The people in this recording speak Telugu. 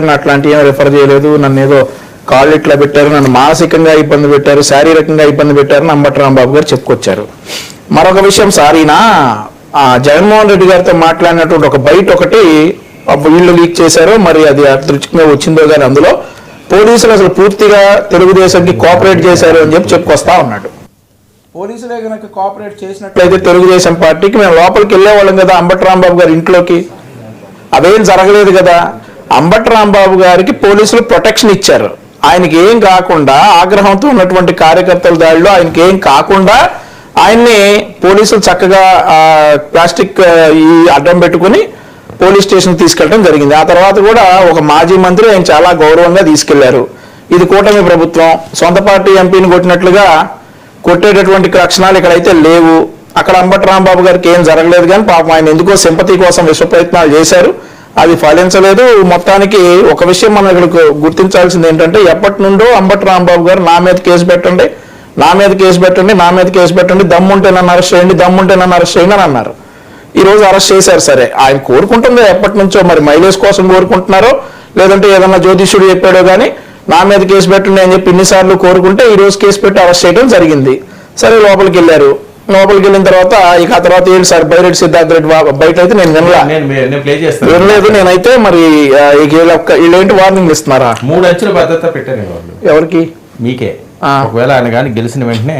అట్లాంటి ఏం రిఫర్ చేయలేదు. నన్ను ఏదో కాళ్ళు ఇట్లా పెట్టారు, నన్ను మానసికంగా ఇబ్బంది పెట్టారు, శారీరకంగా ఇబ్బంది పెట్టారని అంబటి రాంబాబు గారు చెప్పుకొచ్చారు. మరొక విషయం సారీనా, జగన్మోహన్ రెడ్డి గారితో మాట్లాడినటువంటి ఒక బయట ఒకటి వీళ్ళు లీక్ చేశారు. మరి అది అదృష్టంగా వచ్చిందో కానీ అందులో పోలీసులు అసలు పూర్తిగా తెలుగుదేశంకి కోఆపరేట్ చేశారు అని చెప్పుకొస్తా ఉన్నాడు. పోలీసులే కనుక కోఆపరేట్ చేసినట్లయితే తెలుగుదేశం పార్టీకి మేము లోపలికి వెళ్ళేవాళ్ళం కదా అంబటి రాంబాబు గారి ఇంట్లోకి. అదేం జరగలేదు కదా. అంబటి రాంబాబు గారికి పోలీసులు ప్రొటెక్షన్ ఇచ్చారు. ఆయనకి ఏం కాకుండా, ఆగ్రహంతో ఉన్నటువంటి కార్యకర్తల దాడిలో ఆయనకి ఏం కాకుండా ఆయన్ని పోలీసులు చక్కగా ప్లాస్టిక్ ఈ అడ్డం పెట్టుకుని పోలీస్ స్టేషన్ తీసుకెళ్ళడం జరిగింది. ఆ తర్వాత కూడా ఒక మాజీ మంత్రి ఆయన చాలా గౌరవంగా తీసుకెళ్లారు. ఇది కూటమి ప్రభుత్వం. సొంత పార్టీ ఎంపీని కొట్టినట్లుగా కొట్టేటటువంటి లక్షణాలు ఇక్కడైతే లేవు. అక్కడ అంబటి రాంబాబు గారికి ఏం జరగలేదు, కానీ పాపం ఆయన ఎందుకో సింపతి కోసం విశ్వ ప్రయత్నాలు చేశారు, అది ఫలించలేదు. మొత్తానికి ఒక విషయం మనం ఇక్కడ గుర్తించాల్సింది ఏంటంటే, ఎప్పటి నుండో అంబటి రాంబాబు గారు నా మీద కేసు పెట్టండి, నా మీద కేసు పెట్టండి, నా మీద కేసు పెట్టండి, దమ్ముంటే నన్ను అరెస్ట్ చేయండి, దమ్ముంటే నన్ను అరెస్ట్ చేయండి అని అన్నారు. ఈ రోజు అరెస్ట్ చేశారు. సరే, ఆయన కోరుకుంటుందో ఎప్పటి నుంచో, మరి మైలేజ్ కోసం కోరుకుంటున్నారో లేదంటే ఏదన్నా జ్యోతిష్యుడు చెప్పాడో కానీ నా మీద కేసు పెట్టండి అని చెప్పి ఇన్నిసార్లు కోరుకుంటే ఈ రోజు కేసు పెట్టి అరెస్ట్ చేయడం జరిగింది. సరే, లోపలికి వెళ్ళారు. లోపలికి వెళ్ళిన తర్వాత ఇక ఆ తర్వాత ఏంటి సార్, బైరెడ్డి సిద్ధార్థ రెడ్డి బయట అయితే నేను వినలేదు. నేనైతే మరి వీళ్ళేంటి వార్నింగ్ ఇస్తున్నారా? 3 అంచెల భద్రత పెట్టారు. ఎవరికి? మీకే. ఒకవేళ ఆయన కానీ గెలిచిన వెంటనే